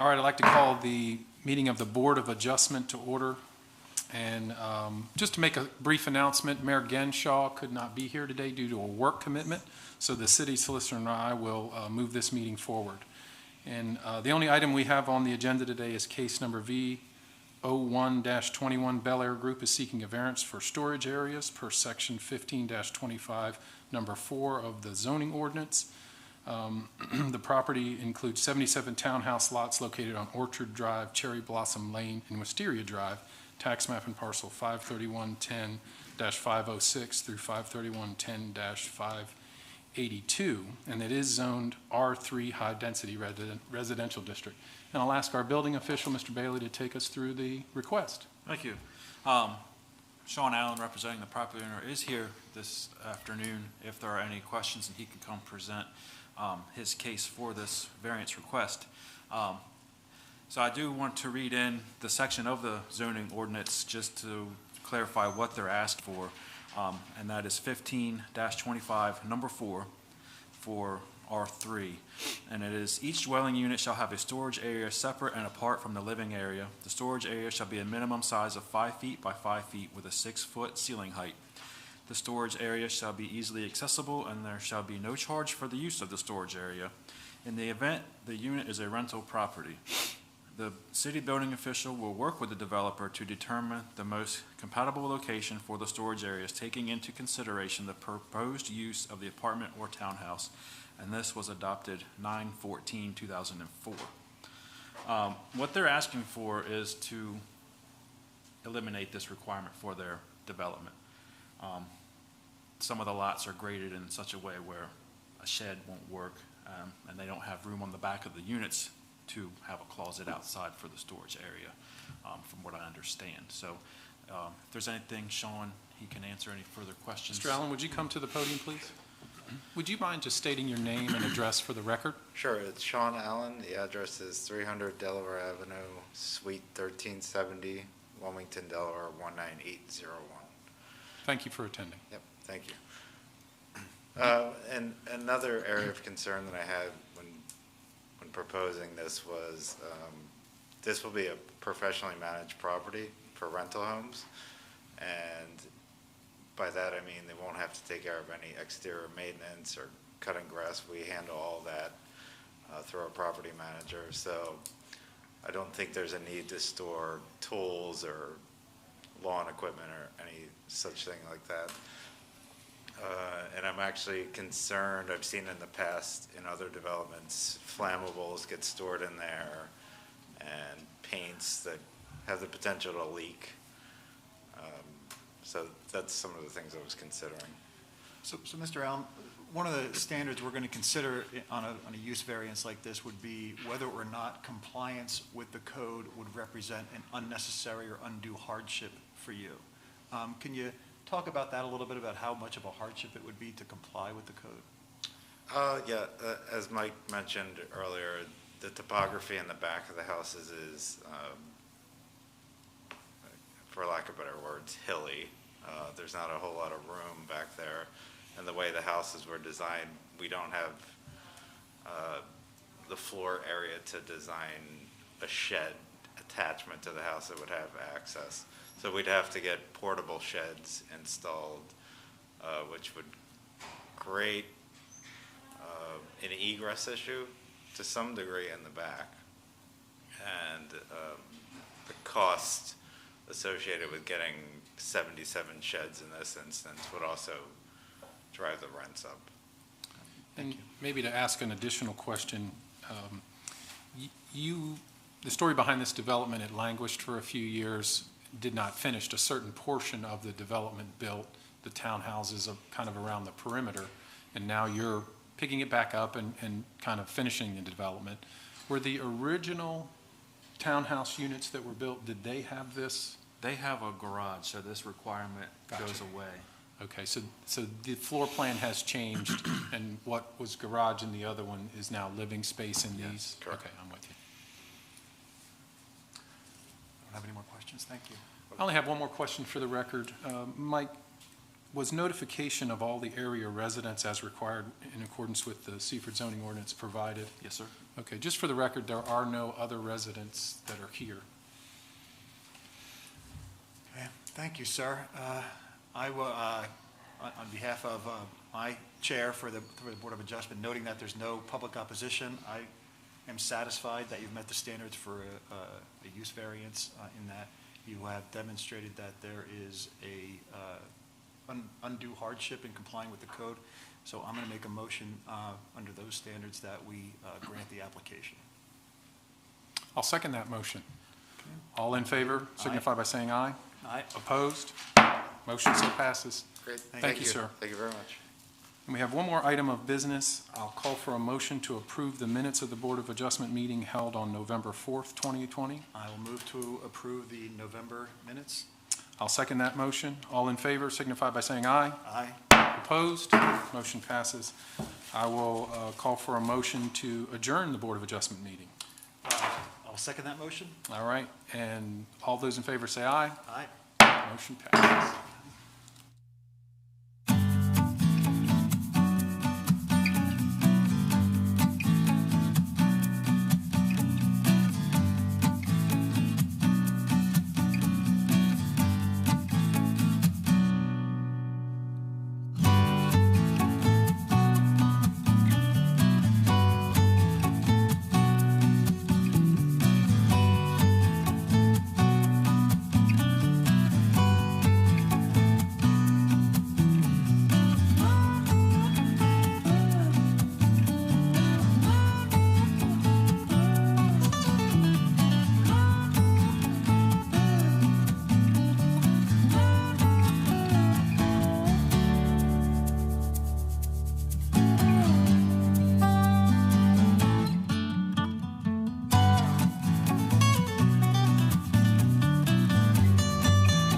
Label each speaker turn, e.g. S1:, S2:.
S1: All right, I'd like to call the meeting of the Board of Adjustment to order. And just to make a brief announcement, Mayor Genshaw could not be here today due to a work commitment, so the city solicitor and I will move this meeting forward. And the only item we have on the agenda today is case number V01-21. Bel Air Group is seeking a variance for storage areas per section 15-25, number 4 of the zoning ordinance. The property includes 77 townhouse lots located on Orchard Drive, Cherry Blossom Lane, and Wisteria Drive, tax map and parcel 53110-506 through 53110-582, and it is zoned R3 High Density Residential District. And I'll ask our building official, Mr. Bailey, to take us through the request.
S2: Thank you. Sean Allen, representing the property owner, is here this afternoon if there are any questions, and he can come present his case for this variance request. So I do want to read in the section of the zoning ordinance just to clarify what they're asked for, and that is 15-25, number 4, for R3. And it is, each dwelling unit shall have a storage area separate and apart from the living area. The storage area shall be a minimum size of 5 feet by 5 feet with a 6-foot ceiling height. The storage area shall be easily accessible, and there shall be no charge for the use of the storage area. In the event the unit is a rental property, the city building official will work with the developer to determine the most compatible location for the storage areas, taking into consideration the proposed use of the apartment or townhouse, and this was adopted 9/14/2004. What they're asking for is to eliminate this requirement for their development. Some of the lots are graded in such a way where a shed won't work, and they don't have room on the back of the units to have a closet outside for the storage area, from what I understand. So if there's anything, Sean, he can answer any further questions.
S1: Mr. Allen, would you come to the podium, please? Would you mind just stating your name and address for the record?
S3: Sure, it's Sean Allen. The address is 300 Delaware Avenue, Suite 1370, Wilmington, Delaware 19801.
S1: Thank you for attending.
S3: Yep, thank you. And another area of concern that I had when proposing this was this will be a professionally managed property for rental homes, and by that I mean they won't have to take care of any exterior maintenance or cutting grass. We handle all that through our property manager, so I don't think there's a need to store tools or lawn equipment or any such thing like that. And I'm actually concerned, I've seen in the past in other developments, flammables get stored in there and paints that have the potential to leak. So that's some of the things I was considering.
S4: So Mr. Allen, one of the standards we're going to consider on a use variance like this would be whether or not compliance with the code would represent an unnecessary or undue hardship for you. Can you talk about that a little bit, about how much of a hardship it would be to comply with the code?
S3: As Mike mentioned earlier, the topography in the back of the houses is, for lack of better words, hilly. There's not a whole lot of room back there. And the way the houses were designed, we don't have the floor area to design a shed attachment to the house that would have access. So we'd have to get portable sheds installed, which would create an egress issue to some degree in the back. And the cost associated with getting 77 sheds in this instance would also drive the rents up.
S1: And maybe to ask an additional question, the story behind this development, it languished for a few years, did not finish a certain portion of the development built, the townhouses kind of around the perimeter, and now you're picking it back up and kind of finishing the development. Were the original townhouse units that were built, did they have this?
S2: They have a garage, so this requirement goes away.
S1: Okay, so the floor plan has changed, and what was garage in the other one is now living space in these?
S3: Correct.
S1: Okay, I'm with you.
S4: I don't have any more questions. Thank you.
S1: I only have one more question for the record. Mike, was notification of all the area residents as required in accordance with the Seaford zoning ordinance provided?
S2: Yes, sir.
S1: Okay, just for the record, there are no other residents that are here.
S4: Okay, thank you, sir. I will, on behalf of my chair for the Board of Adjustment, noting that there's no public opposition, I am satisfied that you've met the standards for a use variance in that you have demonstrated that there is a undue hardship in complying with the code. So I'm going to make a motion under those standards that we grant the application.
S1: I'll second that motion. All in favor signify by saying aye.
S4: Aye.
S1: Opposed? Motion so passes.
S3: Great.
S1: Thank you, sir.
S3: Thank you very much.
S1: And we have one more item of business. I'll call for a motion to approve the minutes of the Board of Adjustment meeting held on November 4th, 2020.
S4: I will move to approve the November minutes.
S1: I'll second that motion. All in favor signify by saying aye.
S4: Aye.
S1: Opposed? Motion passes. I will call for a motion to adjourn the Board of Adjustment meeting.
S4: I'll second that motion.
S1: All right, and all those in favor say aye.
S4: Aye.
S1: Motion passes.